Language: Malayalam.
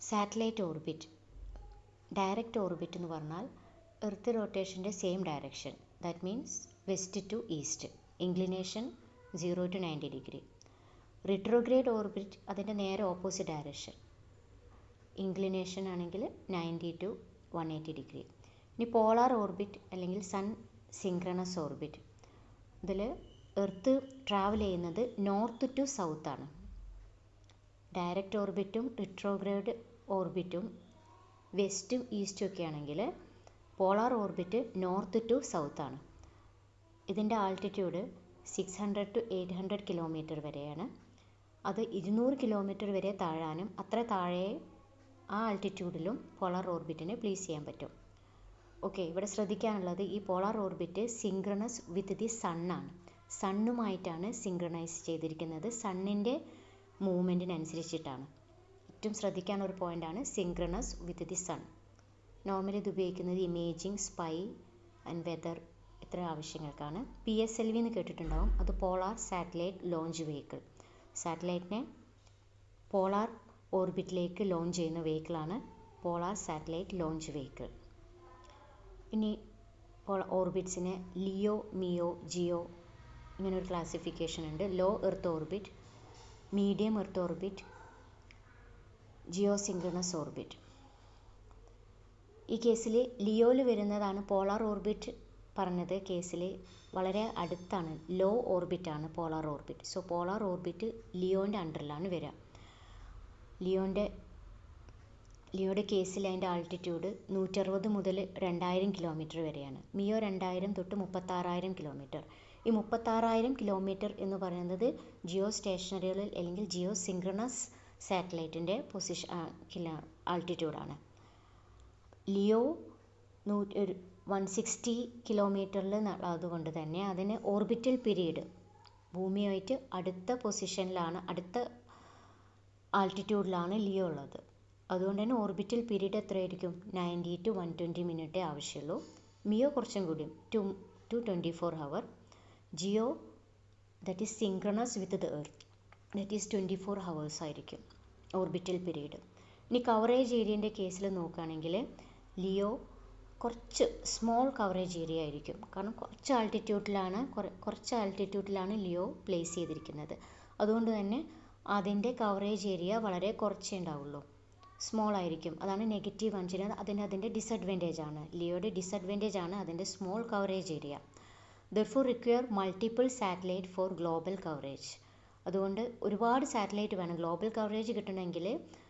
Satellite orbit. ഡയറക്റ്റ് ഓർബിറ്റ് എന്ന് പറഞ്ഞാൽ എർത്ത് റൊട്ടേഷൻ്റെ same direction, that means west to east, inclination 0 to 90 degree. Retrograde orbit അതിൻ്റെ നേരെ ഓപ്പോസിറ്റ് ഡയറക്ഷൻ, ഇൻക്ലിനേഷൻ ആണെങ്കിൽ 90 to 180 ഡിഗ്രി. ഇനി പോളാർ ഓർബിറ്റ് അല്ലെങ്കിൽ സൺ സിങ്ക്രണസ് ഓർബിറ്റ്. ഇതിൽ എർത്ത് ട്രാവൽ ചെയ്യുന്നത് നോർത്ത് ടു സൗത്ത് ആണ്. ഡയറക്റ്റ് ഓർബിറ്റും റിട്രോഗ്രേഡ് ഓർബിറ്റും വെസ്റ്റും ഈസ്റ്റും ഒക്കെ ആണെങ്കിൽ polar orbit north to south ആണ്. ഇതിൻ്റെ ആൾട്ടിറ്റ്യൂഡ് 600 to 800 കിലോമീറ്റർ വരെയാണ്. അത് 200 കിലോമീറ്റർ വരെ താഴാനും അത്ര താഴെ ആ ആൾട്ടിറ്റ്യൂഡിലും പോളാർ ഓർബിറ്റിനെ പ്ലേസ് ചെയ്യാൻ പറ്റും. ഓക്കെ, ഇവിടെ ശ്രദ്ധിക്കാനുള്ളത് ഈ polar orbit synchronous with the സണ്ണാണ്. സണ്ണുമായിട്ടാണ് സിങ്ക്രണൈസ് ചെയ്തിരിക്കുന്നത്. സണ്ണിൻ്റെ മൂവ്മെൻറ്റിനനുസരിച്ചിട്ടാണ്. ഏറ്റവും ശ്രദ്ധിക്കാനൊരു പോയിൻ്റാണ് synchronous with the sun. Normally ഇത് ഉപയോഗിക്കുന്നത് ഇമേജിംഗ്, സ്പൈ ആൻഡ് വെതർ ഇത്ര ആവശ്യങ്ങൾക്കാണ്. PSLV എന്ന് കേട്ടിട്ടുണ്ടാവും. അത് പോളാർ സാറ്റലൈറ്റ് ലോഞ്ച് വെഹിക്കിൾ. സാറ്റലൈറ്റിനെ പോളാർ ഓർബിറ്റിലേക്ക് ലോഞ്ച് ചെയ്യുന്ന വെഹിക്കിളാണ് പോളാർ സാറ്റലൈറ്റ് ലോഞ്ച് വെഹിക്കിൾ. ഇനി ഓർബിറ്റ്സിനെ ലിയോ, മിയോ, ജിയോ ഇങ്ങനൊരു ക്ലാസിഫിക്കേഷൻ ഉണ്ട്. Low earth orbit, medium earth orbit, geosynchronous orbit. ഈ കേസിൽ ലിയോയിൽ വരുന്നതാണ് പോളാർ ഓർബിറ്റ് പറഞ്ഞത്. കേസിൽ വളരെ അടുത്താണ്, ലോ ഓർബിറ്റാണ് polar orbit. So polar orbit ലിയോൻ്റെ അണ്ടറിലാണ് വരിക. ലിയോയുടെ കേസിൽ അതിൻ്റെ ആൾട്ടിറ്റ്യൂഡ് 160 മുതൽ 2000 കിലോമീറ്റർ വരെയാണ്. മിയോ 2000 തൊട്ട് 36,000 കിലോമീറ്റർ. ഈ 36,000 കിലോമീറ്റർ എന്ന് പറയുന്നത് ജിയോ സ്റ്റേഷനറികളിൽ അല്ലെങ്കിൽ ജിയോ സിങ്ക്രണസ് സാറ്റലൈറ്റിൻ്റെ ആൾട്ടിറ്റ്യൂഡാണ്. ലിയോ 160 കിലോമീറ്ററിൽ അതുകൊണ്ട് തന്നെ അതിന് ഓർബിറ്റൽ പീരീഡ് ഭൂമിയുമായിട്ട് അടുത്ത പൊസിഷനിലാണ്, അടുത്ത ആൾട്ടിറ്റ്യൂഡിലാണ് ലിയോ ഉള്ളത്. അതുകൊണ്ട് തന്നെ ഓർബിറ്റൽ പീരീഡ് എത്രയായിരിക്കും? 90 to 120 മിനിറ്റേ ആവശ്യമുള്ളൂ. മിയോ കുറച്ചും കൂടി 2 to 24 hour. Geo that is synchronous with the earth, that is 24 hours ആയിരിക്കും ഓർബിറ്റൽ പീരീഡ്. ഇനി കവറേജ് ഏരിയൻ്റെ കേസിൽ നോക്കുകയാണെങ്കിൽ ലിയോ കുറച്ച് സ്മോൾ കവറേജ് ഏരിയ ആയിരിക്കും. കാരണം കുറച്ച് ആൾട്ടിറ്റ്യൂഡിലാണ് ലിയോ പ്ലേസ് ചെയ്തിരിക്കുന്നത്. അതുകൊണ്ട് തന്നെ അതിൻ്റെ കവറേജ് ഏരിയ വളരെ കുറച്ചേ ഉണ്ടാവുള്ളൂ, സ്മോൾ ആയിരിക്കും. അതാണ് നെഗറ്റീവ് കാണിച്ചിരുന്നത്. അതിൻ്റെ ഡിസഡ്വാൻറ്റേജ് ആണ്, ലിയോയുടെ ഡിസഡ്വാൻറ്റേജ് ആണ് അതിൻ്റെ small coverage area. Therefore require multiple satellite for global coverage. അതുകൊണ്ട് ഒരുപാട് സാറ്റലൈറ്റ് വേണം. ഗ്ലോബൽ കവറേജ് കിട്ടണമെങ്കിൽ